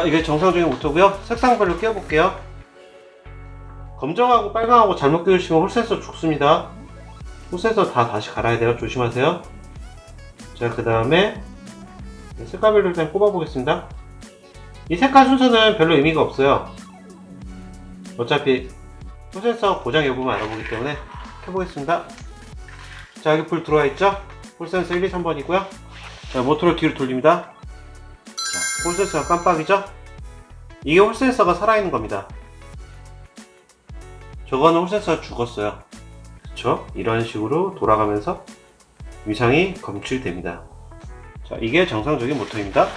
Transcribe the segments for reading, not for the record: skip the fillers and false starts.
자, 이게 정상적인 모터고요. 색상별로 끼워볼게요. 검정하고 빨강하고 잘못 끼우시면 홀센서 죽습니다. 홀센서 다 다시 갈아야 돼요. 조심하세요. 자, 그 다음에 색깔별로 일단 꼽아보겠습니다. 이 색깔 순서는 별로 의미가 없어요. 어차피 홀센서 고장 여부만 알아보기 때문에 켜보겠습니다. 자, 여기 불 들어와 있죠? 홀센서 1, 2, 3번이고요. 자, 모터를 뒤로 돌립니다. 자, 홀센서가 깜빡이죠? 이게 홀센서가 살아있는 겁니다. 저거는 홀센서가 죽었어요. 그쵸? 이런 식으로 돌아가면서 위상이 검출됩니다. 자, 이게 정상적인 모터입니다.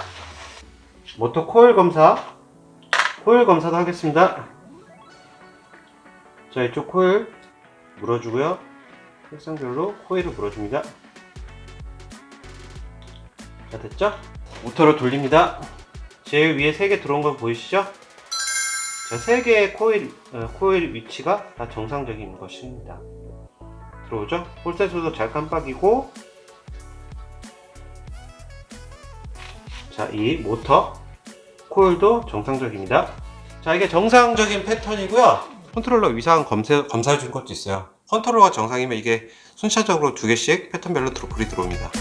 모터 코일 검사도 하겠습니다. 자, 이쪽 코일 물어주고요. 색상별로 코일을 물어줍니다. 자, 됐죠? 모터를 돌립니다. 제일 위에 3개 들어온 거 보이시죠? 자, 3개의 코일 위치가 다 정상적인 것입니다. 들어오죠? 홀센서도 잘 깜빡이고, 자, 이 모터 코일도 정상적입니다. 자, 이게 정상적인 패턴이고요. 컨트롤러 위상 검사해 준 것도 있어요. 컨트롤러가 정상이면 이게 순차적으로 2개씩 패턴별로 불이 들어옵니다.